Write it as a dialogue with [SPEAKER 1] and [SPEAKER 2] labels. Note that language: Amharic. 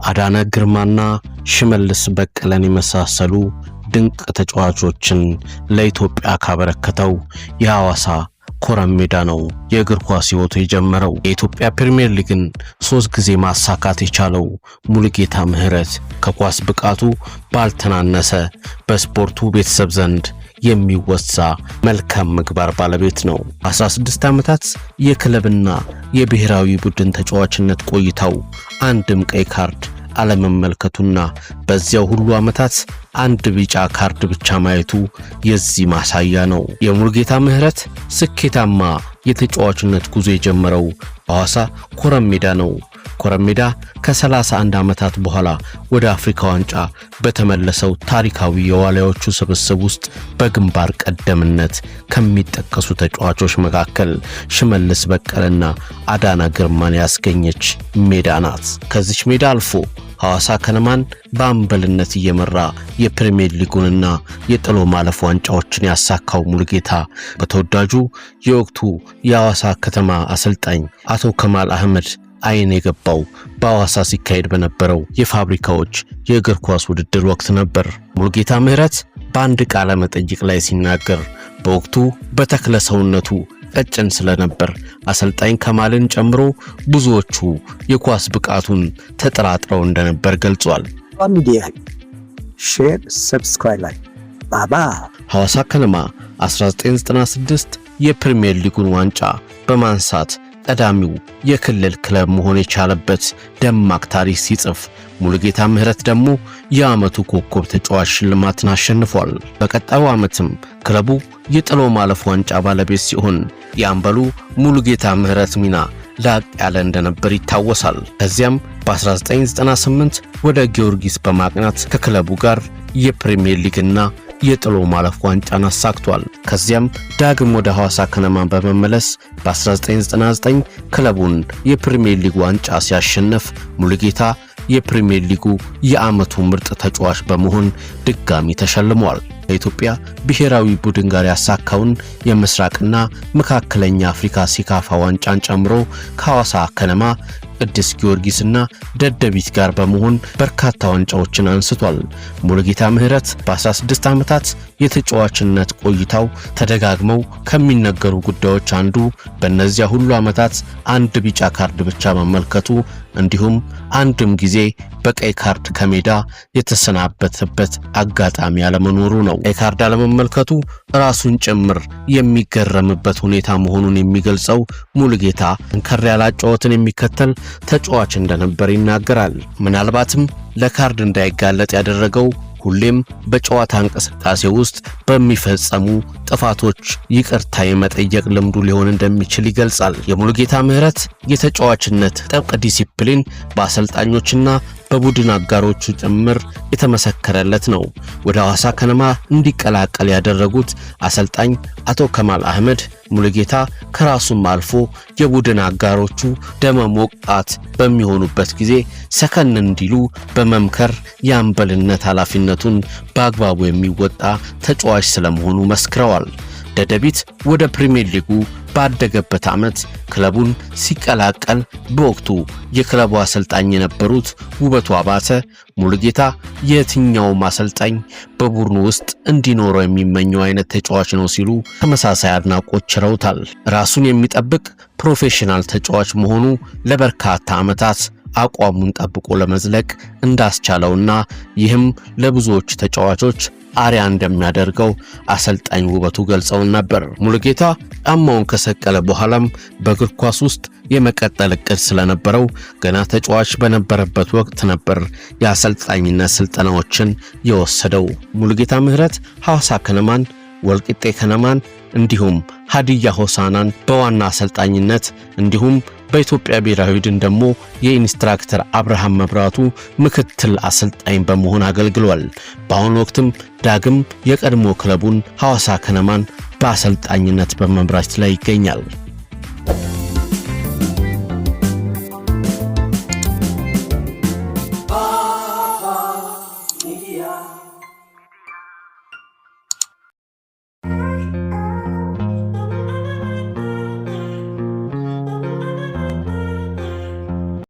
[SPEAKER 1] አዳነ ግርማና ሽመልስ በቀለን የመሳሰሉ ድንቅ ተጫዋቾችን ለኢትዮጵያ ካበረከተው የሐዋሳ ኮረም ሜዳ ነው የእግር ኳስ ሕይወቱ የጀመረው። የኢትዮጵያ ፕሪሚየር ሊግን 3 ጊዜ ማሳካት የቻለው ሙሉጌታ ምህረት ከኳስ ብቃቱ ባልተናነሰ በስፖርቱ ቤተሰብ ዘንድ የሚወሳ መልካም ምግባር ባለቤት ነው። 16 ዓመታት የክለብና የብሔራዊ ቡድን ተጫዋችነት ቆይታው አንድም ቀይ ካርድ አለመመልከቱና በዚያው ሁሉ ዓመታት አንድ ቢጫ ካርድ ብቻ ማየቱ የዚህ ማሳያ ነው። የሙሉጌታ ምህረት ስኬታማ የተጫዋችነት ጉዞ የጀመረው በሐዋሳ ኮረም ሜዳ ነው። ኮረም ሜዳ ከ31 ዓመታት በኋላ ወደ አፍሪካ ዋንጫ በተመለሰው ታሪካዊ የዋሊያዎቹ ስብስብ ውስጥ በግንባር ቀደምነት ከሚጠቀሱ ተጫዋቾች መካከል ሽመልስ በቀለና አዳነ ግርማን ያስገኘች ሜዳ ናት። ከዚች ሜዳ አልፎ ሐዋሳ ከነማን በአምበልነት እየመራ የፕሪሚየር ሊጉንና የጥሎ ማለፍ ዋንጫዎችን ያሳካው ሙሉጌታ በተወዳጁ የወቅቱ የሐዋሳ ከተማ አሰልጣኝ አቶ ከማል አህመድ አይን የገባው በሐዋሳ ሲካሄድ በነበረው የፋብሪካዎች የእግር ኳስ ውድድር ወቅት ነበር። ሙሉጌታ ምህረት በአንድ ቃለ መጠይቅ ላይ ሲናገር በወቅቱ በተክለ ሰውነቱ ቀጭን ስለነበር አሰልጣኝ ከማልን ጨምሮ ብዙዎቹ የኳስ ብቃቱን ተጠራጥረው እንደነበር ገልጿል።
[SPEAKER 2] ሚዲያ ሼር፣ ሰብስክራይብ ላይ ባባ
[SPEAKER 1] ሐዋሳ ከነማ 1996 የፕሪሚየር ሊጉን ዋንጫ በማንሳት ቀዳሚው የክልል ክለብ መሆን የቻለበት ደማቅ ታሪክ ሲጽፍ ሙሉጌታ ምህረት ደግሞ የዓመቱ ኮከብ ተጫዋች ሽልማትን አሸንፏል። በቀጣዩ ዓመትም ክለቡ የጥሎ ማለፍ ዋንጫ ባለቤት ሲሆን የአምበሉ ሙሉጌታ ምህረት ሚና ላቅ ያለ እንደነበር ይታወሳል። ከዚያም በ1998 ወደ ጊዮርጊስ በማቅናት ከክለቡ ጋር የፕሪሚየር ሊግና የጥሎ ማለፍ ዋንጫን አሳክቷል። ከዚያም ዳግም ወደ ሐዋሳ ከነማ በመመለስ በ1999 ክለቡን የፕሪሚየር ሊግ ዋንጫ ሲያሸንፍ ሙሉጌታ የፕሪሚየር ሊጉ የዓመቱ ምርጥ ተጫዋች በመሆን ድጋሚ ተሸልሟል። ከኢትዮጵያ ብሔራዊ ቡድን ጋር ያሳካውን የምስራቅና መካከለኛ አፍሪካ ሲካፋ ዋንጫን ጨምሮ ከሐዋሳ ከነማ ቅዱስ ጊዮርጊስና ደደቢት ጋር በመሆን በርካታ ዋንጫዎችን አንስቷል። ሙሉጌታ ምህረት በ16 ዓመታት የተጫዋችነት ቆይታው ተደጋግመው ከሚነገሩ ጉዳዮች አንዱ በእነዚያ ሁሉ ዓመታት አንድ ቢጫ ካርድ ብቻ መመልከቱ እንዲሁም አንድም ጊዜ በቀይ ካርድ ከሜዳ የተሰናበተበት አጋጣሚ አለመኖሩ ነው። ቀይ ካርድ አለመመልከቱ ራሱን ጭምር የሚገረምበት ሁኔታ መሆኑን የሚገልጸው ሙሉጌታ እንከር ያለ ጨዋታን የሚከተል ተጫዋች እንደነበር ይናገራል። ምናልባትም ለካርድ እንዳይጋለጥ ያደረገው ሁሌም በጨዋታ እንቅስቃሴ ውስጥ በሚፈጸሙ ጥፋቶች ይቅርታ የመጠየቅ ልምዱ ሊሆን እንደሚችል ይገልጻል። የሙሉጌታ ምህረት የተጫዋችነት ጥብቅ ዲሲፕሊን በአሰልጣኞችና በቡድን አጋሮቹ ጭምር የተመሰከረለት ነው። ወደ ሐዋሳ ከነማ እንዲቀላቀል ያደረጉት አሰልጣኝ አቶ ከማል አህመድ ሙሉጌታ ከራሱም አልፎ የቡድን አጋሮቹ ደመ ሞቃት በሚሆኑበት ጊዜ ሰከን እንዲሉ በመምከር የአምበልነት ኃላፊነቱን በአግባቡ የሚወጣ ተጫዋች ስለመሆኑ መስክረዋል። ደደቢት ወደ ፕሪሚየር ሊጉ ባደገበት ዓመት ክለቡን ሲቀላቀል በወቅቱ የክለቡ አሰልጣኝ የነበሩት ውበቱ አባተ ሙሉጌታ የትኛውም አሰልጣኝ በቡድኑ ውስጥ እንዲኖረው የሚመኘው አይነት ተጫዋች ነው ሲሉ ተመሳሳይ አድናቆት ችረውታል። ራሱን የሚጠብቅ ፕሮፌሽናል ተጫዋች መሆኑ ለበርካታ ዓመታት አቋሙን ጠብቆ ለመዝለቅ እንዳስቻለውና ይህም ለብዙዎች ተጫዋቾች አሪያ እንደሚያደርገው አሰልጣኝ ውበቱ ገልጸው ነበር። ሙሉጌታ ጫማውን ከሰቀለ በኋላም በእግር ኳስ ውስጥ የመቀጠል እቅድ ስለነበረው ገና ተጫዋች በነበረበት ወቅት ነበር የአሰልጣኝነት ስልጠናዎችን የወሰደው። ሙሉጌታ ምህረት ሐዋሳ ከነማን፣ ወልቂጤ ከነማን እንዲሁም ሀዲያ ሆሳናን በዋና አሰልጣኝነት እንዲሁም በኢትዮጵያ ብሔራዊ ቡድን ደግሞ የኢንስትራክተር አብርሃም መብራቱ ምክትል አሰልጣኝ በመሆን አገልግሏል። በአሁኑ ወቅትም ዳግም የቀድሞ ክለቡን ሐዋሳ ከነማን በአሰልጣኝነት በመምራት ላይ ይገኛል።